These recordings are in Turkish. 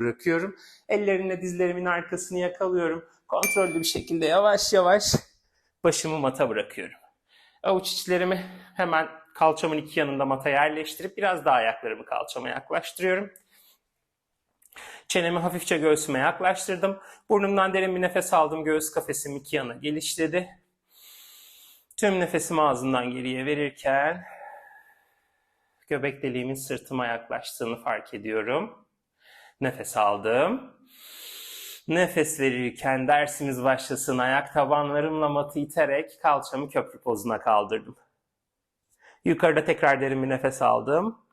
bırakıyorum. Ellerimle dizlerimin arkasını yakalıyorum. Kontrollü bir şekilde yavaş yavaş başımı mata bırakıyorum. Avuç içlerimi hemen kalçamın iki yanında mata yerleştirip biraz daha ayaklarımı kalçama yaklaştırıyorum. Çenemi hafifçe göğsüme yaklaştırdım. Burnumdan derin bir nefes aldım. Göğüs kafesim iki yana geliştirdi. Tüm nefesimi ağzımdan geriye verirken göbek deliğimin sırtıma yaklaştığını fark ediyorum. Nefes aldım. Nefes verirken dersimiz başlasın. Ayak tabanlarımla matı iterek kalçamı köprü pozuna kaldırdım. Yukarıda tekrar derin bir nefes aldım.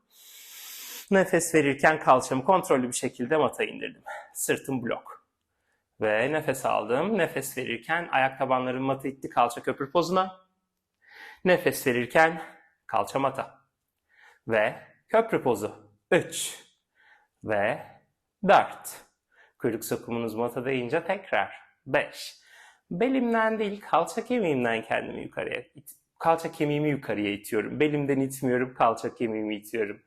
Nefes verirken kalçamı kontrollü bir şekilde mata indirdim. Sırtım blok. Ve nefes aldım. Nefes verirken ayak tabanlarım mata itti, kalça köprü pozuna. Nefes verirken kalça mata. Ve köprü pozu. 3 ve 4. Kuyruk sokumunuz mata değince tekrar 5. Belimden değil, kalça kemiğimden kendimi yukarıya kalça kemiğimi yukarıya itiyorum. Belimden itmiyorum, kalça kemiğimi itiyorum.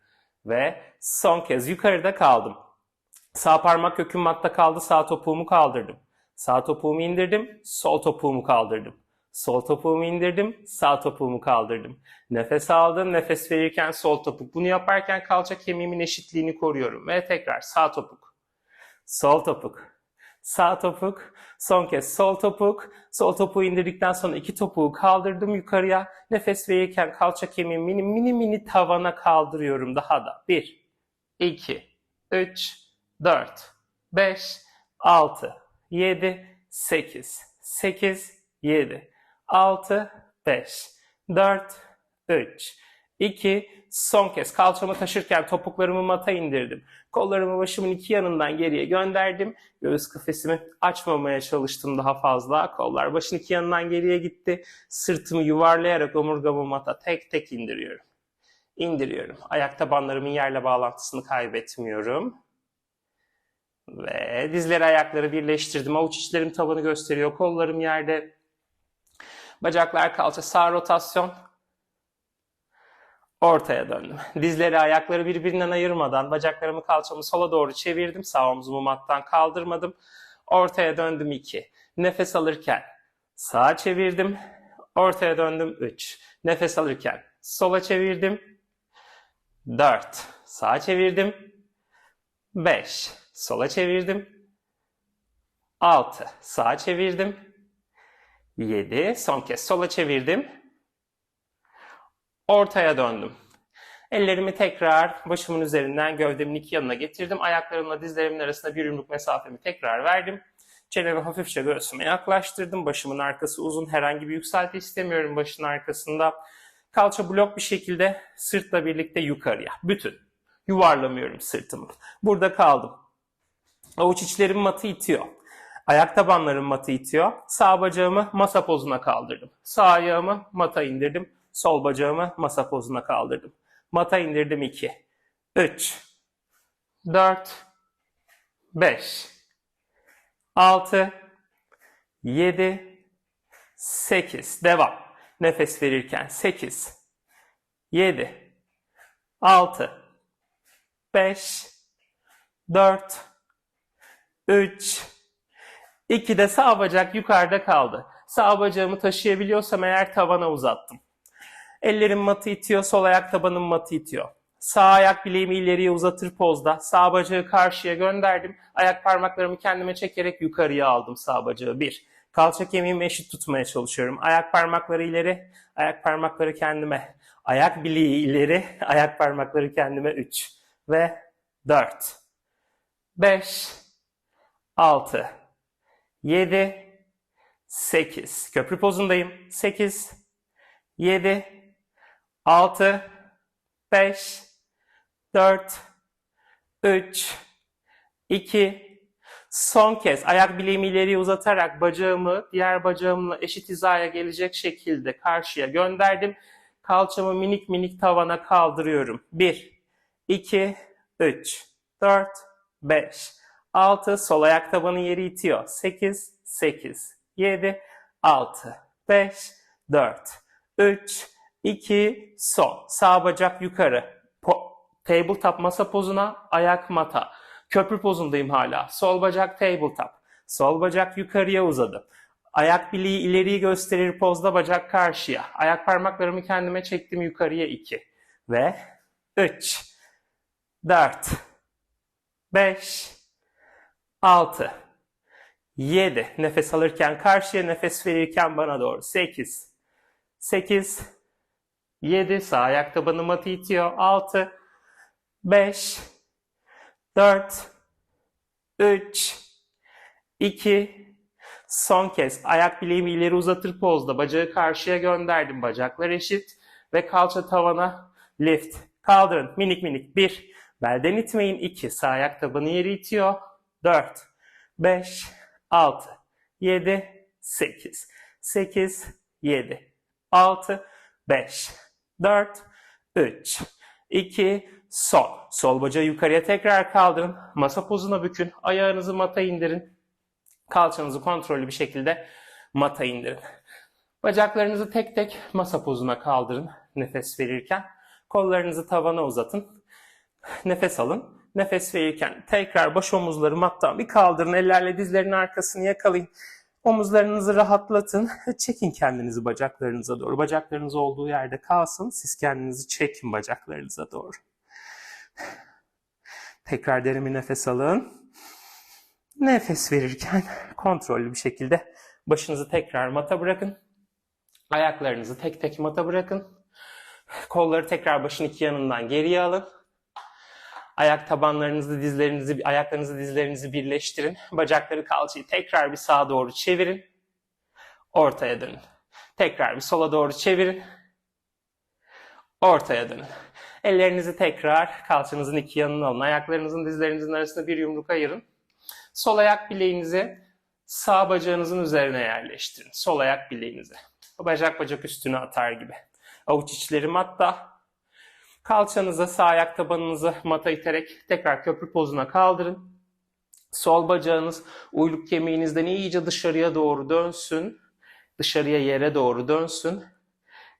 Ve son kez yukarıda kaldım. Sağ parmak köküm matta kaldı, sağ topuğumu kaldırdım. Sağ topuğumu indirdim, sol topuğumu kaldırdım. Sol topuğumu indirdim, sağ topuğumu kaldırdım. Nefes aldım, nefes verirken sol topuk. Bunu yaparken kalça kemiğimin eşitliğini koruyorum. Ve tekrar sağ topuk, sol topuk, sağ topuk, son kez sol topuk. Sol topuğu indirdikten sonra iki topuğu kaldırdım yukarıya. Nefes verirken kalça kemiğimi mini tavana kaldırıyorum daha da. 1, 2, 3, 4, 5, 6, 7, 8, 8, 7, 6, 5, 4, 3, 2, son kez kalçamı taşırken topuklarımı mata indirdim. Kollarımı başımın iki yanından geriye gönderdim. Göğüs kafesimi açmamaya çalıştım daha fazla. Kollar başın iki yanından geriye gitti. Sırtımı yuvarlayarak omurgamı mata tek tek indiriyorum. İndiriyorum. Ayak tabanlarımın yerle bağlantısını kaybetmiyorum. Ve dizleri ayakları birleştirdim. Avuç içlerim tavanı gösteriyor. Kollarım yerde. Bacaklar kalça. Sağ rotasyon. Ortaya döndüm. Dizleri ayakları birbirinden ayırmadan bacaklarımı kalçamı sola doğru çevirdim. Sağ omzumu mattan kaldırmadım. Ortaya döndüm 2. Nefes alırken sağa çevirdim. Ortaya döndüm 3. Nefes alırken sola çevirdim. 4. Sağa çevirdim. 5. Sola çevirdim. 6. Sağa çevirdim. 7. Son kez sola çevirdim. Ortaya döndüm. Ellerimi tekrar başımın üzerinden gövdemin iki yanına getirdim. Ayaklarımla dizlerimin arasında bir yumruk mesafemi tekrar verdim. Çenemi hafifçe göğsüme yaklaştırdım. Başımın arkası uzun. Herhangi bir yükselti istemiyorum başın arkasında. Kalça blok bir şekilde sırtla birlikte yukarıya. Bütün. Yuvarlamıyorum sırtımı. Burada kaldım. Avuç içlerim matı itiyor. Ayak tabanlarım matı itiyor. Sağ bacağımı masa pozuna kaldırdım. Sağ ayağımı mata indirdim. Sol bacağımı masa pozuna kaldırdım. Mata indirdim 2, 3, 4, 5, 6, 7, 8. Devam. Nefes verirken 8, 7, 6, 5, 4, 3, 2 de sağ bacak yukarıda kaldı. Sağ bacağımı taşıyabiliyorsam eğer tavana uzattım. Ellerim matı itiyor, sol ayak tabanım matı itiyor. Sağ ayak bileğimi ileriye uzatır pozda. Sağ bacağı karşıya gönderdim. Ayak parmaklarımı kendime çekerek yukarıya aldım sağ bacağı. 1. Kalça kemiğimi eşit tutmaya çalışıyorum. Ayak parmakları ileri, ayak parmakları kendime. Ayak bileği ileri, ayak parmakları kendime 3. Ve 4. 5. 6. 7. 8. Köprü pozundayım. 8. 7. 6, 5, 4, 3, 2, son kez ayak bileğimi ileriye uzatarak bacağımı diğer bacağımla eşit hizaya gelecek şekilde karşıya gönderdim. Kalçamı minik tavana kaldırıyorum. 1, 2, 3, 4, 5, 6, sol ayak tabanı yeri itiyor. 8, 8, 7, 6, 5, 4, 3, 2, son. Sağ bacak yukarı. Tabletop masa pozuna, ayak mata. Köprü pozundayım hala. Sol bacak tabletop. Sol bacak yukarıya uzadı. Ayak bileği ileriyi gösterir pozda, bacak karşıya. Ayak parmaklarımı kendime çektim yukarıya 2. Ve 3, 4, 5, 6, 7. Nefes alırken karşıya, nefes verirken bana doğru. 8, 7. Sağ ayak tabanı matı itiyor. 6, 5, 4, 3, 2, son kez ayak bileğimi ileri uzatır pozda. Bacağı karşıya gönderdim. Bacaklar eşit. Ve kalça tavana lift. Kaldırın. Minik minik. 1. Belden itmeyin. 2. Sağ ayak tabanı yeri itiyor. 4. 5. 6. 7. 8. 7. 6. 5. 4. 3. 2. Son. Sol bacağı yukarıya tekrar kaldırın. Masa pozuna bükün. Ayağınızı mata indirin. Kalçanızı kontrollü bir şekilde mata indirin. Bacaklarınızı tek tek masa pozuna kaldırın nefes verirken. Kollarınızı tavana uzatın. Nefes alın. Nefes verirken tekrar baş omuzları mattan bir kaldırın. Ellerle dizlerin arkasını yakalayın. Omuzlarınızı rahatlatın. Çekin kendinizi bacaklarınıza doğru. Bacaklarınız olduğu yerde kalsın. Siz kendinizi çekin bacaklarınıza doğru. Tekrar derin bir nefes alın. Nefes verirken kontrollü bir şekilde başınızı tekrar mata bırakın. Ayaklarınızı tek tek mata bırakın. Kolları tekrar başın iki yanından geriye alın. Ayak tabanlarınızı, ayaklarınızı, dizlerinizi birleştirin. Bacakları, kalçayı tekrar bir sağa doğru çevirin. Ortaya dönün. Tekrar bir sola doğru çevirin. Ortaya dönün. Ellerinizi tekrar kalçanızın iki yanına alın. Ayaklarınızın, dizlerinizin arasında bir yumruk ayırın. Sol ayak bileğinizi sağ bacağınızın üzerine yerleştirin. Sol ayak bileğinizi. Bacak üstüne atar gibi. Avuç içleri matta. Kalçanızı, sağ ayak tabanınızı mata iterek tekrar köprü pozuna kaldırın. Sol bacağınız uyluk kemiğinizden iyice dışarıya doğru dönsün. Dışarıya, yere doğru dönsün.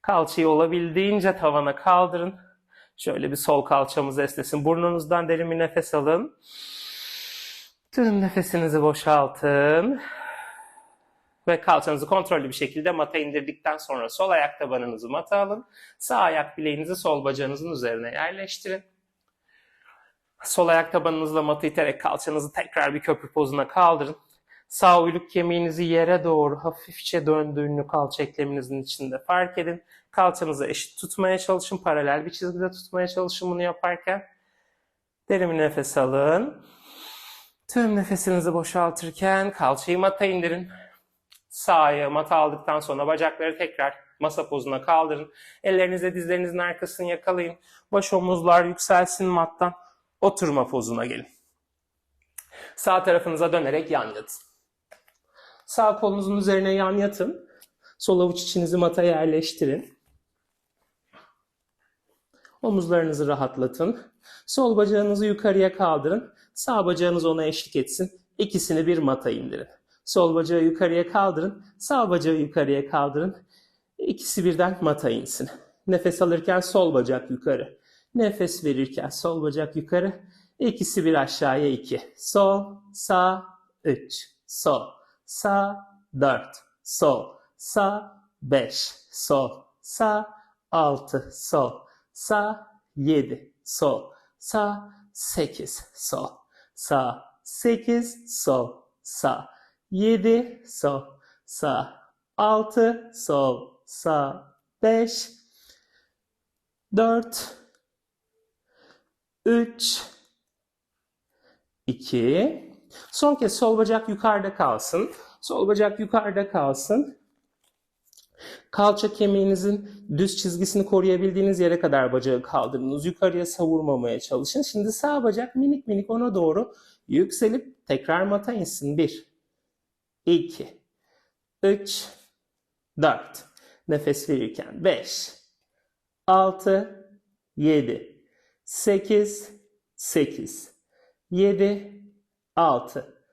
Kalçayı olabildiğince tavana kaldırın. Şöyle bir sol kalçamız esnesin. Burnunuzdan derin bir nefes alın. Tüm nefesinizi boşaltın. Ve kalçanızı kontrollü bir şekilde mata indirdikten sonra sol ayak tabanınızı mata alın. Sağ ayak bileğinizi sol bacağınızın üzerine yerleştirin. Sol ayak tabanınızla matı iterek kalçanızı tekrar bir köprü pozuna kaldırın. Sağ uyluk kemiğinizi yere doğru hafifçe döndüğünü kalça ekleminizin içinde fark edin. Kalçanızı eşit tutmaya çalışın. Paralel bir çizgide tutmaya çalışın bunu yaparken. Derin bir nefes alın. Tüm nefesinizi boşaltırken kalçayı mata indirin. Sağ ayağı mata aldıktan sonra bacakları tekrar masa pozuna kaldırın. Ellerinizle dizlerinizin arkasını yakalayın. Baş omuzlar yükselsin mattan. Oturma pozuna gelin. Sağ tarafınıza dönerek yan yatın. Sağ kolunuzun üzerine yan yatın. Sol avuç içinizi mata yerleştirin. Omuzlarınızı rahatlatın. Sol bacağınızı yukarıya kaldırın. Sağ bacağınız ona eşlik etsin. İkisini bir mata indirin. Sol bacağı yukarıya kaldırın. Sağ bacağı yukarıya kaldırın. İkisi birden mata insin. Nefes alırken sol bacak yukarı. Nefes verirken sol bacak yukarı. İkisi bir aşağıya 2. Sol, sağ, 3. Sol, sağ, 4. Sol, sağ, 5. Sol, sağ, 6. Sol, sağ, 7. Sol, sağ, 8. Sol, sağ, 8. Sol, sağ, 7. Sol, sağ, 6. Sol, sağ, 5. 4. 3. 2. Son kez sol bacak yukarıda kalsın. Sol bacak yukarıda kalsın. Kalça kemiğinizin düz çizgisini koruyabildiğiniz yere kadar bacağı kaldırınız. Yukarıya savurmamaya çalışın. Şimdi sağ bacak minik minik ona doğru yükselip tekrar mata insin. 1, 2, 3, 4. Nefes verirken 5, 6, 7, 8, 7, 6,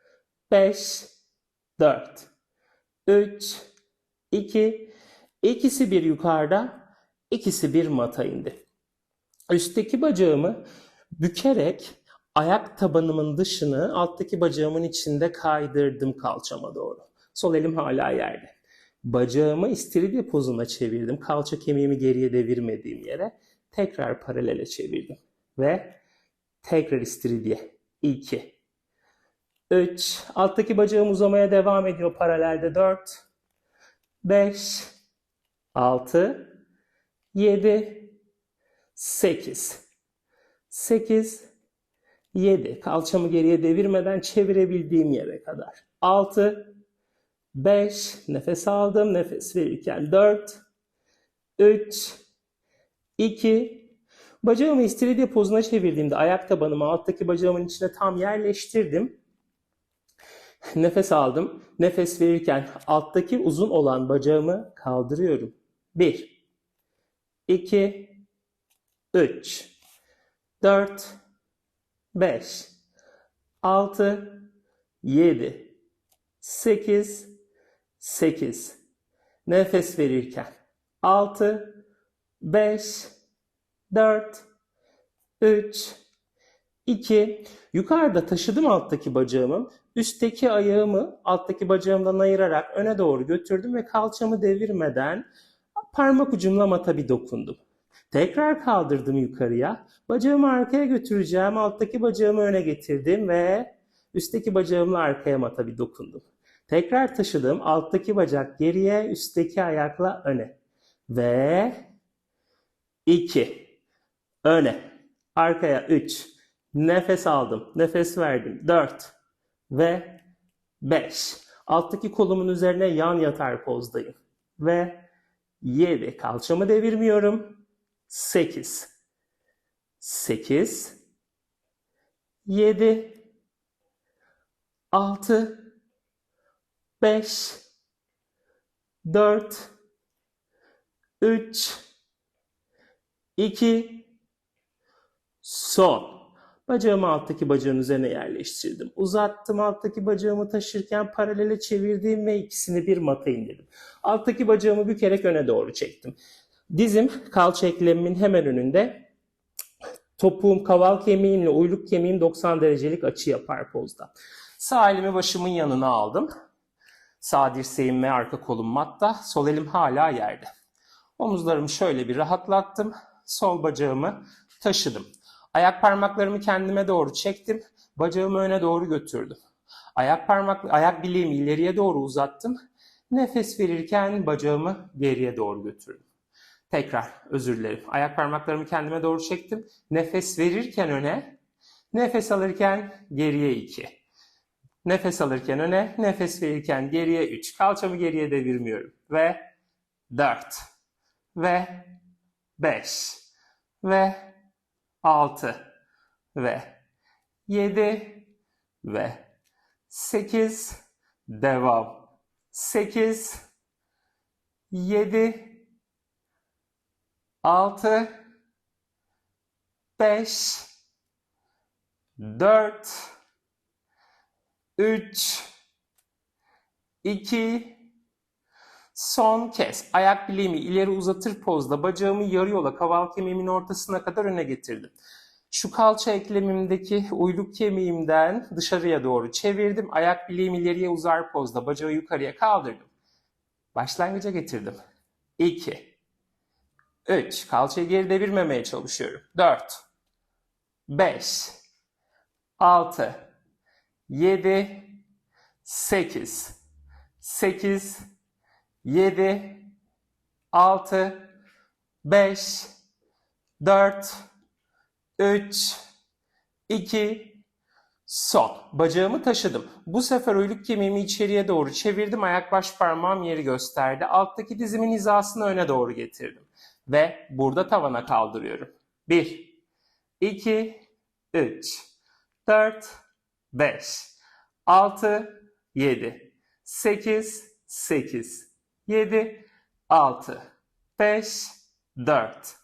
5, 4, 3, 2, ikisi bir yukarıda, ikisi bir mata indi. Üstteki bacağımı bükerek Ayak tabanımın dışını alttaki bacağımın içinde kaydırdım kalçama doğru. Sol elim hala yerde. Bacağımı istiridye pozuna çevirdim. Kalça kemiğimi geriye devirmediğim yere. Tekrar paralele çevirdim. Ve tekrar istiridye. 2, 3. Alttaki bacağım uzamaya devam ediyor paralelde. 4, 5, 6, 7, 8. 8, 7. Kalçamı geriye devirmeden çevirebildiğim yere kadar. 6, 5. Nefes aldım. Nefes verirken 4, 3, 2. Bacağımı istiridye pozuna çevirdiğimde ayak tabanımı alttaki bacağımın içine tam yerleştirdim. Nefes aldım. Nefes verirken alttaki uzun olan bacağımı kaldırıyorum. 1, 2, 3, 4, 5, 6, 7, 8, 8. Nefes verirken 6, 5, 4, 3, 2. Yukarıda taşıdım alttaki bacağımı. Üstteki ayağımı alttaki bacağımdan ayırarak öne doğru götürdüm ve kalçamı devirmeden parmak ucumla mata bir dokundum. Tekrar kaldırdım yukarıya. Bacağımı arkaya götüreceğim. Alttaki bacağımı öne getirdim ve üstteki bacağımla arkaya mata bir dokundum. Tekrar taşıdım. Alttaki bacak geriye, üstteki ayakla öne. Ve 2. Öne. Arkaya 3. Nefes aldım. Nefes verdim. 4. Ve 5. Alttaki kolumun üzerine yan yatar pozdayım. Ve 7. Kalçamı devirmiyorum. 8. 8. 7. 6. 5. 4. 3. 2. Son. Bacağımı alttaki bacağın üzerine yerleştirdim. Uzattım, alttaki bacağımı taşırken paralele çevirdim ve ikisini bir mata indirdim. Alttaki bacağımı bükerek öne doğru çektim. Dizim kalça eklemimin hemen önünde. Topuğum, kaval kemiğimle uyluk kemiğim 90 derecelik açı yapar pozda. Sağ elimi başımın yanına aldım. Sağ dirseğim ve arka kolum matta. Sol elim hala yerde. Omuzlarımı şöyle bir rahatlattım. Sol bacağımı taşıdım. Ayak parmaklarımı kendime doğru çektim. Bacağımı öne doğru götürdüm. Ayak bileğimi ileriye doğru uzattım. Nefes verirken bacağımı geriye doğru götürdüm. Tekrar özür dilerim. Ayak parmaklarımı kendime doğru çektim. Nefes verirken öne, nefes alırken geriye 2. Nefes alırken öne, nefes verirken geriye 3. Kalçamı geriye devirmiyorum. Ve 4. Ve 5. Ve 6. Ve 7. Ve 8. Devam. 8. 7. 6, 5, 4, 3, 2, son kez. Ayak bileğimi ileri uzatır pozda bacağımı yarı yola kaval kemiğimin ortasına kadar öne getirdim. Şu kalça eklemimdeki uyluk kemiğimden dışarıya doğru çevirdim. Ayak bileğim ileriye uzar pozda bacağı yukarıya kaldırdım. Başlangıca getirdim. 2, 3. Kalçayı geri devirmemeye çalışıyorum. 4. 5. 6. 7. 8. 8. 7. 6. 5. 4. 3. 2. Son. Bacağımı taşıdım. Bu sefer uyluk kemiğimi içeriye doğru çevirdim. Ayak baş parmağım yeri gösterdi. Alttaki dizimin hizasını öne doğru getirdim. Ve burada tavana kaldırıyorum. 1, 2, 3, 4, 5, 6, 7, 8, 8, 7, 6, 5, 4,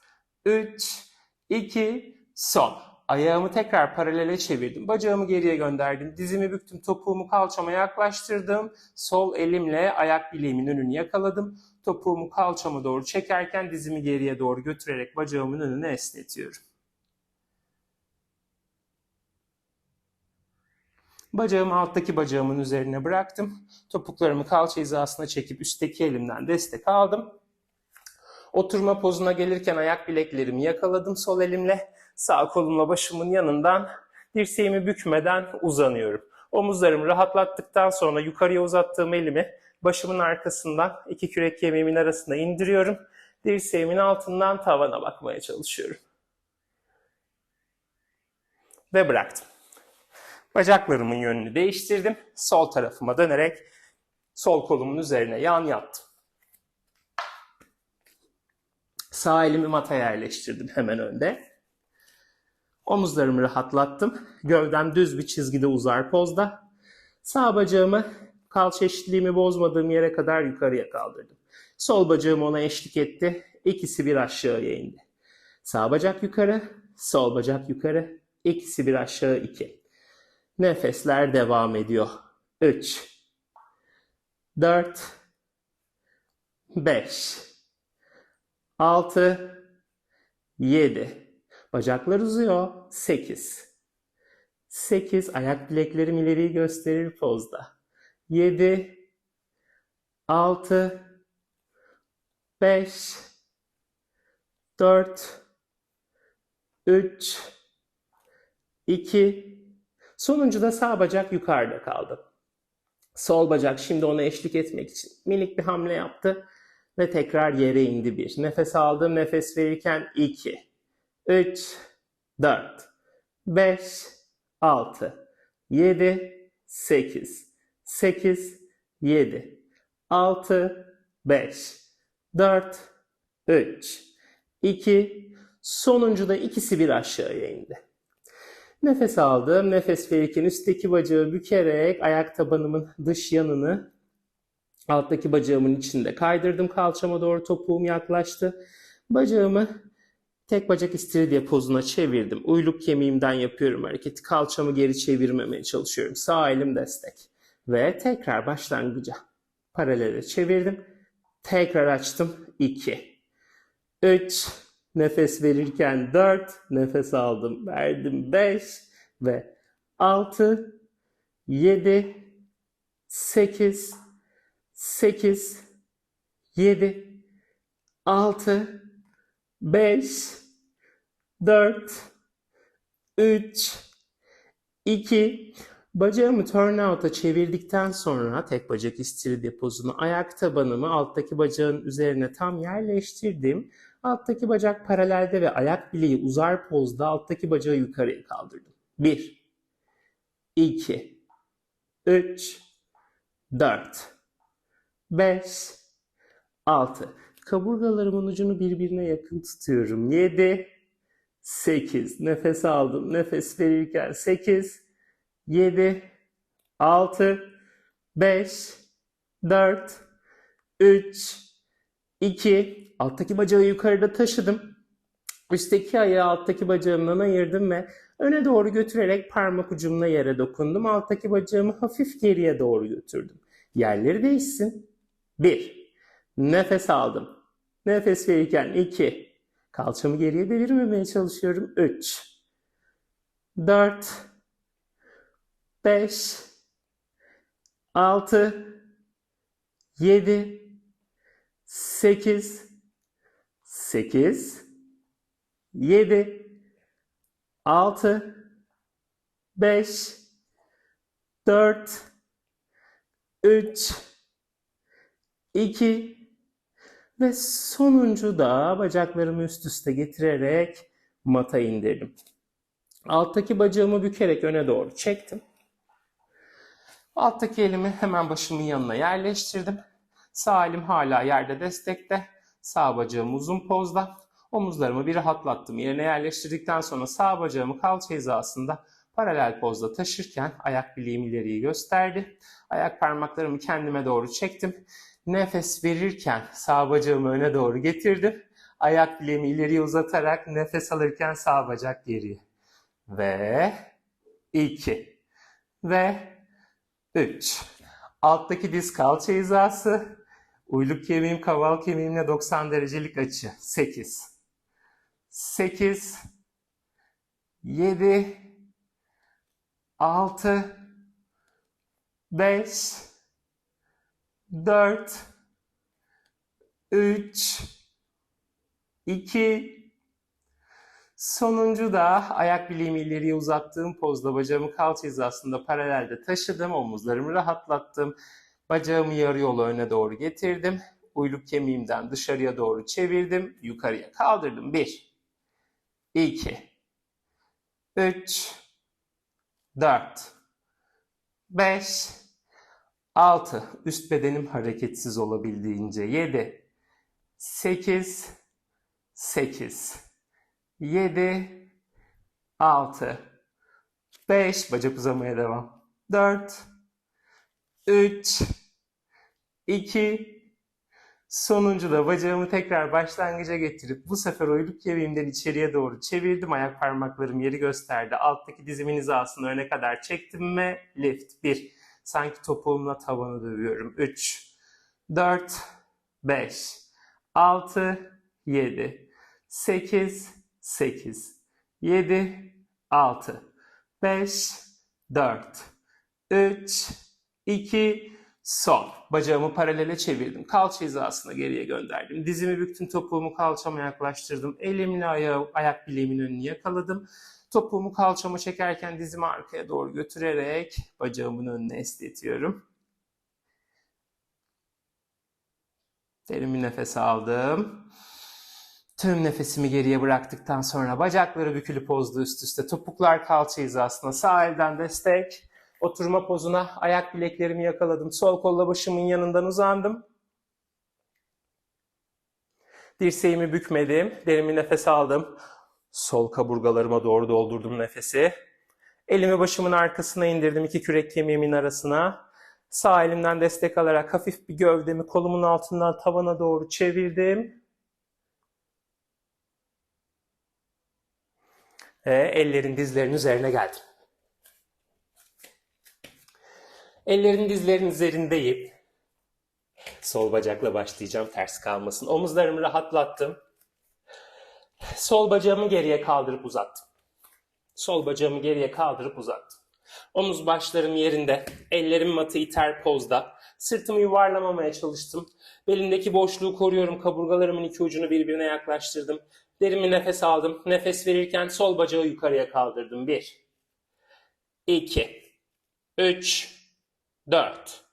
3, 2, son. Ayağımı tekrar paralele çevirdim. Bacağımı geriye gönderdim. Dizimi büktüm. Topuğumu kalçama yaklaştırdım. Sol elimle ayak bileğimin önünü yakaladım. Topuğumu kalçama doğru çekerken dizimi geriye doğru götürerek bacağımın önünü esnetiyorum. Bacağımı alttaki bacağımın üzerine bıraktım. Topuklarımı kalça hizasına çekip üstteki elimden destek aldım. Oturma pozuna gelirken ayak bileklerimi yakaladım sol elimle. Sağ kolumla başımın yanından dirseğimi bükmeden uzanıyorum. Omuzlarımı rahatlattıktan sonra yukarıya uzattığım elimi başımın arkasından iki kürek kemiğimin arasına indiriyorum. Dirseğimin altından tavana bakmaya çalışıyorum. Ve bıraktım. Bacaklarımın yönünü değiştirdim. Sol tarafıma dönerek sol kolumun üzerine yan yattım. Sağ elimi mataya yerleştirdim hemen önde. Omuzlarımı rahatlattım. Gövdem düz bir çizgide uzar pozda. Sağ bacağımı kalça eşitliğimi bozmadığım yere kadar yukarıya kaldırdım. Sol bacağım ona eşlik etti. İkisi bir aşağıya indi. Sağ bacak yukarı, sol bacak yukarı. İkisi bir aşağı 2. Nefesler devam ediyor. 3, 4, 5, 6, 7. Bacaklar uzuyor. 8. 8. Ayak bileklerim ileriyi gösterir pozda. 7, 6, 5, 4, 3, 2. Sonuncu da sağ bacak yukarıda kaldı. Sol bacak şimdi ona eşlik etmek için minik bir hamle yaptı ve tekrar yere indi 1. Nefes aldım, nefes verirken 2, 3, 4, 5, 6, 7, 8, 8, 7, 6, 5, 4, 3, 2, sonuncu da ikisi bir aşağıya indi. Nefes aldım. Nefes verirken üstteki bacağı bükerek ayak tabanımın dış yanını alttaki bacağımın içinde kaydırdım. Kalçama doğru topuğum yaklaştı. Bacağımı tek bacak istiridye pozuna çevirdim. Uyluk kemiğimden yapıyorum hareketi. Kalçamı geri çevirmemeye çalışıyorum. Sağ elim destek. Ve tekrar başlangıca paralele çevirdim. Tekrar açtım. 2, 3, nefes verirken 4, nefes aldım, verdim 5 ve 6, 7, 8, 8, 7, 6, 5, 4, 3, 2, bacağımı turnout'a çevirdikten sonra tek bacak istiridye pozunu ayak tabanımı alttaki bacağın üzerine tam yerleştirdim. Alttaki bacak paralelde ve ayak bileği uzar pozda alttaki bacağı yukarıya kaldırdım. 1, 2, 3, 4, 5, 6. Kaburgalarımın ucunu birbirine yakın tutuyorum. 7, 8. Nefes aldım. Nefes verirken 8, 7, 6, 5, 4, 3, 2. Alttaki bacağı yukarıda taşıdım. Üstteki ayağı alttaki bacağımdan ayırdım ve öne doğru götürerek parmak ucumla yere dokundum. Alttaki bacağımı hafif geriye doğru götürdüm. Yerleri değişsin. 1. Nefes aldım. Nefes verirken 2. Kalçamı geriye devirmemeye çalışıyorum. 3. 4. 5. 6. 7. 8. 8. 7. 6. 5. 4. 3. 2. Ve sonuncu da bacaklarımı üst üste getirerek mata indirdim. Alttaki bacağımı bükerek öne doğru çektim. Alttaki elimi hemen başımın yanına yerleştirdim. Sağ elim hala yerde destekte. Sağ bacağım uzun pozda. Omuzlarımı bir rahatlattım. Yerine yerleştirdikten sonra sağ bacağımı kalça hizasında paralel pozda taşırken ayak bileğim ileriyi gösterdi. Ayak parmaklarımı kendime doğru çektim. Nefes verirken sağ bacağımı öne doğru getirdim. Ayak bileğimi ileriye uzatarak nefes alırken sağ bacak geriye. Ve 2 ve 3. Alttaki diz kalça hizası. Uyluk kemiğim kaval kemiğimle 90 derecelik açı. 8. 8. 7. 6. 5, 4, 3, 2, sonuncu da ayak bileğimi ileriye uzattığım pozda bacağımı kalça hizasında paralelde taşıdım. Omuzlarımı rahatlattım. Bacağımı yarı yolu öne doğru getirdim. Uyluk kemiğimden dışarıya doğru çevirdim. Yukarıya kaldırdım. 1, 2, 3, 4, 5, 6. Üst bedenim hareketsiz olabildiğince. 7, 8, 8, 7, 6, 5. Bacak uzamaya devam. 4, 3, 2, sonuncu da bacağımı tekrar başlangıca getirip bu sefer uyluk kemiğimden içeriye doğru çevirdim. Ayak parmaklarım yeri gösterdi. Alttaki dizimin hizasını öne kadar çektim ve lift. 1. Sanki topuğumla tavanı dövüyorum. 3, 4, 5, 6, 7, 8, 8, 7, 6, 5, 4, 3, 2, sol. Bacağımı paralele çevirdim. Kalça hizasına geriye gönderdim. Dizimi büktüm, topuğumu kalçama yaklaştırdım. Elimle ayak bileğimin önünü yakaladım. Topuğumu kalçama çekerken dizimi arkaya doğru götürerek bacağımın önüne esnetiyorum. Derin bir nefes aldım. Tüm nefesimi geriye bıraktıktan sonra bacakları bükülü pozda üst üste, topuklar kalça hizasına, sağ elden destek. Oturma pozuna ayak bileklerimi yakaladım. Sol kolla başımın yanından uzandım. Dirseğimi bükmedim. Derin bir nefes aldım. Sol kaburgalarıma doğru doldurdum nefesi. Elimi başımın arkasına indirdim. İki kürek kemiğimin arasına. Sağ elimden destek alarak hafif bir gövdemi kolumun altından tavana doğru çevirdim. Ve ellerin dizlerin üzerine geldim. Ellerin dizlerin üzerindeyim. Sol bacakla başlayacağım, ters kalmasın. Omuzlarımı rahatlattım. Sol bacağımı geriye kaldırıp uzattım. Sol bacağımı geriye kaldırıp uzattım. Omuz başlarım yerinde. Ellerim matı iter pozda. Sırtımı yuvarlamamaya çalıştım. Belimdeki boşluğu koruyorum. Kaburgalarımın iki ucunu birbirine yaklaştırdım. Derin bir nefes aldım. Nefes verirken sol bacağı yukarıya kaldırdım. 1, 2, 3, 4,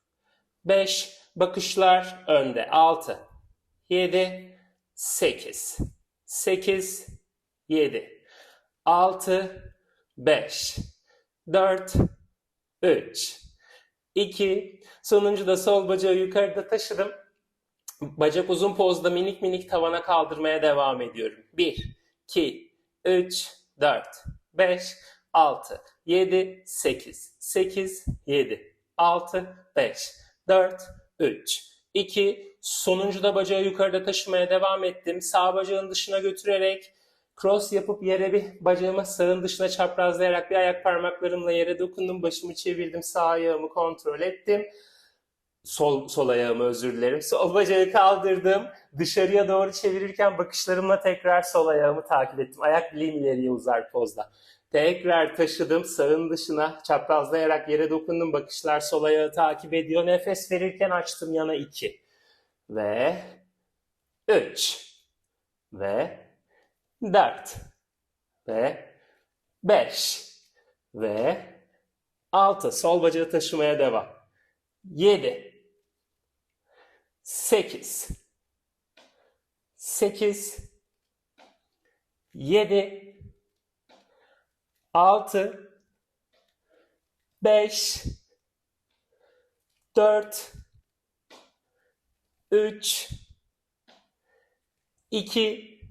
5, bakışlar önde. 6, 7, 8, 8, 7, 6, 5, 4, 3, 2, sonuncu da sol bacağı yukarıda taşıdım. Bacak uzun pozda minik minik tavana kaldırmaya devam ediyorum. 1, 2, 3, 4, 5, 6, 7, 8, 8, 7, 6, 5, 4, 3, 2, sonuncu da bacağı yukarıda taşımaya devam ettim. Sağ bacağın dışına götürerek cross yapıp yere bir bacağımı sağın dışına çaprazlayarak bir ayak parmaklarımla yere dokundum. Başımı çevirdim. Sağ ayağımı kontrol ettim. Sol ayağımı özür dilerim. Sol bacağı kaldırdım. Dışarıya doğru çevirirken bakışlarımla tekrar sol ayağımı takip ettim. Ayak bileğim ileriye uzar pozda. Tekrar taşıdım. Sağın dışına çaprazlayarak yere dokundum. Bakışlar sol ayağı takip ediyor. Nefes verirken açtım yana 2. Ve 3. Ve 4. Ve 5. Ve 6. Sol bacağı taşımaya devam. 7. 8, 8, 7, 6, 5, 4, 3, 2,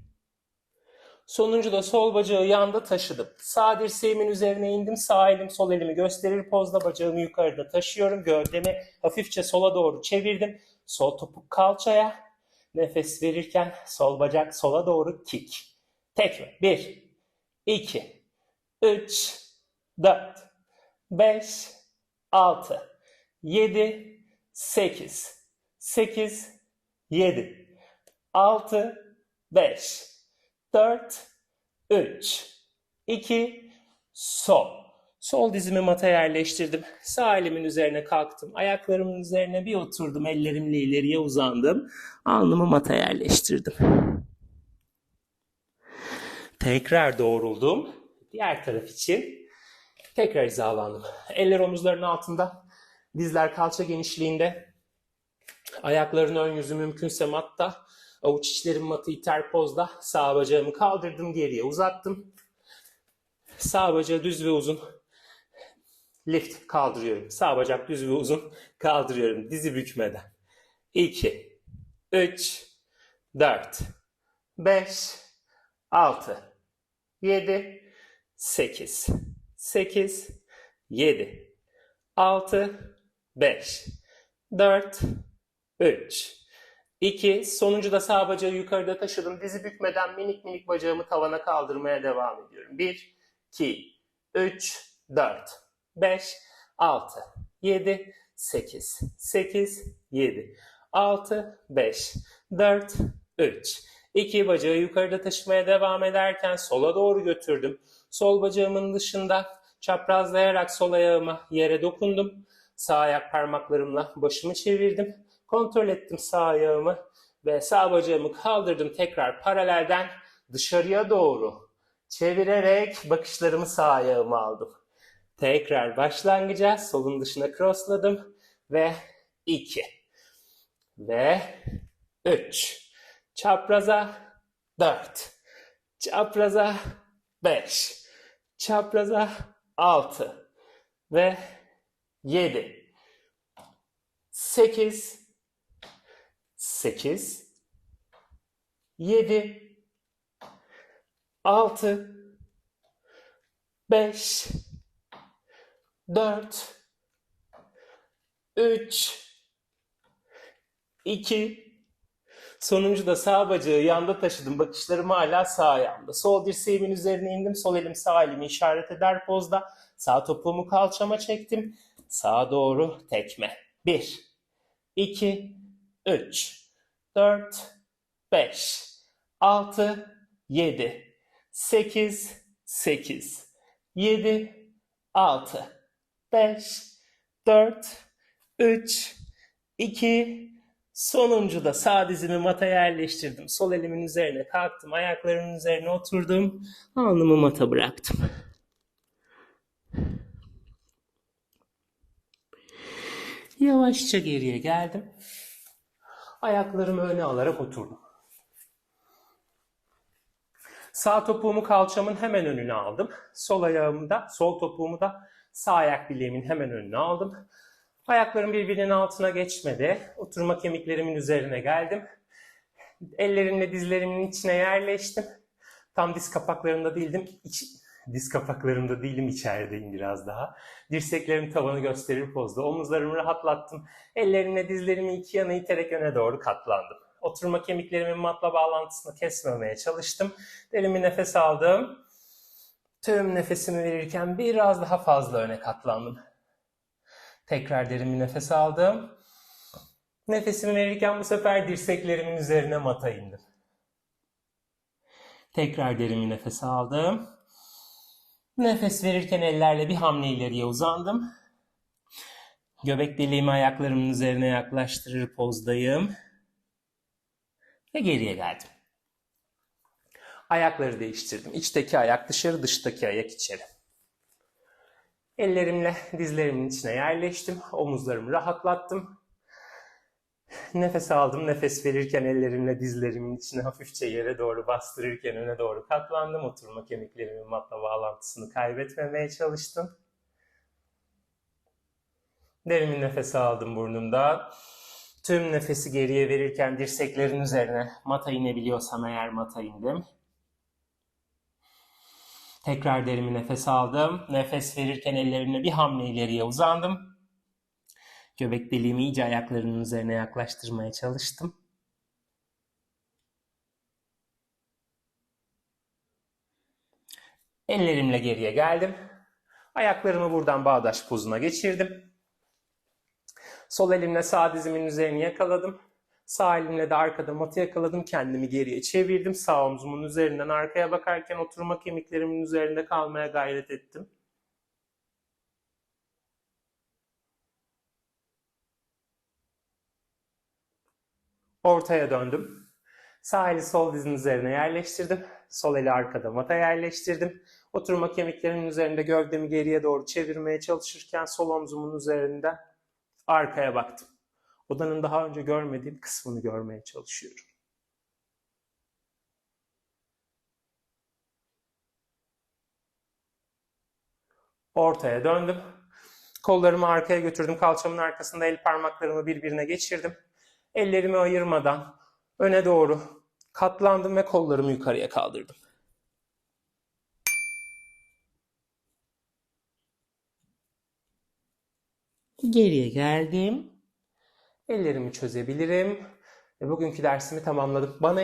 sonuncu da sol bacağı yanda taşıdım. Sağ dirseğimin üzerine indim. Sağ elim sol elimi gösterir pozda. Bacağımı yukarıda taşıyorum. Gövdemi hafifçe sola doğru çevirdim. Sol topuk kalçaya. Nefes verirken sol bacak sola doğru kick. Tekrar. 1, 2, 3, 4, 5, 6, 7, 8, 8, 7, 6, 5, 4, 3, 2, sol. Sol dizimi mata yerleştirdim. Sağ elimin üzerine kalktım. Ayaklarımın üzerine bir oturdum. Ellerimle ileriye uzandım. Alnımı mata yerleştirdim. Tekrar doğruldum. Diğer taraf için tekrar hizalandım. Eller omuzların altında. Dizler kalça genişliğinde. Ayakların ön yüzü mümkünse matta. Avuç içlerim matı iter pozda. Sağ bacağımı kaldırdım, geriye uzattım. Sağ bacağı düz ve uzun. Lift kaldırıyorum. Sağ bacak düz ve uzun kaldırıyorum. Dizi bükmeden. 2, 3, 4, 5, 6, 7, 8, 8, 7, 6, 5, 4, 3, 2. Sonuncu da sağ bacağı yukarıda taşıdım. Dizi bükmeden minik minik bacağımı tavana kaldırmaya devam ediyorum. 1, 2, 3, 4, 5, 6, 7, 8, 8, 7, 6, 5, 4, 3, 2. Bacağı yukarıda taşımaya devam ederken sola doğru götürdüm. Sol bacağımın dışında çaprazlayarak sol ayağıma yere dokundum. Sağ ayak parmaklarımla başımı çevirdim. Kontrol ettim sağ ayağımı ve sağ bacağımı kaldırdım. Tekrar paralelden dışarıya doğru çevirerek bakışlarımı sağ ayağıma aldım. Tekrar başlangıca solun dışına crossladım ve 2 ve 3, çapraza 4, çapraza 5, çapraza 6 ve 7, 8, 8, 7, 6, 5, 4, 3, 2, sonuncu da sağ bacağı yanda taşıdım. Bakışlarım hala sağ ayağımda. Sol dirseğimin üzerine indim. Sol elim sağ elimi işaret eder pozda. Sağ topuğumu kalçama çektim. Sağa doğru tekme. 1, 2, 3, 4, 5, 6, 7, 8, 8, 7, 6, 5, 4, 3, 2, sonuncu da sağ dizimi mata yerleştirdim. Sol elimin üzerine kalktım. Ayaklarımın üzerine oturdum. Alnımı mata bıraktım. Yavaşça geriye geldim. Ayaklarımı öne alarak oturdum. Sağ topuğumu kalçamın hemen önüne aldım. Sol topuğumu da sağ ayak bileğimin hemen önüne aldım. Ayaklarım birbirinin altına geçmedi. Oturma kemiklerimin üzerine geldim. Ellerimle dizlerimin içine yerleştim. Tam diz kapaklarımda değildim. Diz kapaklarımda değilim, içerideyim biraz daha. Dirseklerim tavanı gösterir pozda. Omuzlarımı rahatlattım. Ellerimle dizlerimi iki yana iterek öne doğru katlandım. Oturma kemiklerimin matla bağlantısını kesmemeye çalıştım. Derin bir nefes aldım. Tüm nefesimi verirken biraz daha fazla öne katlandım. Tekrar derin bir nefes aldım. Nefesimi verirken bu sefer dirseklerimin üzerine mata indim. Tekrar derin bir nefes aldım. Nefes verirken ellerle bir hamle ileriye uzandım. Göbek deliğimi ayaklarımın üzerine yaklaştırır pozdayım. Ve geriye geldim. Ayakları değiştirdim. İçteki ayak dışarı, dıştaki ayak içeri. Ellerimle dizlerimin içine yerleştim. Omuzlarımı rahatlattım. Nefes aldım. Nefes verirken ellerimle dizlerimin içine hafifçe yere doğru bastırırken öne doğru katlandım. Oturma kemiklerimin matla bağlantısını kaybetmemeye çalıştım. Derin bir nefes aldım burnumdan. Tüm nefesi geriye verirken dirseklerin üzerine mata inebiliyorsam eğer mata indim. Tekrar derin bir nefes aldım. Nefes verirken ellerimle bir hamle ileriye uzandım. Göbek deliğimi iyice ayaklarının üzerine yaklaştırmaya çalıştım. Ellerimle geriye geldim. Ayaklarımı buradan bağdaş pozuna geçirdim. Sol elimle sağ dizimin üzerini yakaladım. Sağ elimle de arkada matı yakaladım. Kendimi geriye çevirdim. Sağ omzumun üzerinden arkaya bakarken oturma kemiklerimin üzerinde kalmaya gayret ettim. Ortaya döndüm. Sağ eli sol dizin üzerine yerleştirdim. Sol eli arkada mata yerleştirdim. Oturma kemiklerimin üzerinde gövdemi geriye doğru çevirmeye çalışırken sol omzumun üzerinden arkaya baktım. Odanın daha önce görmediğim kısmını görmeye çalışıyorum. Ortaya döndüm. Kollarımı arkaya götürdüm. Kalçamın arkasında el parmaklarımı birbirine geçirdim. Ellerimi ayırmadan öne doğru katlandım ve kollarımı yukarıya kaldırdım. Geriye geldim. Ellerimi çözebilirim. Ve bugünkü dersimi tamamladım. Bana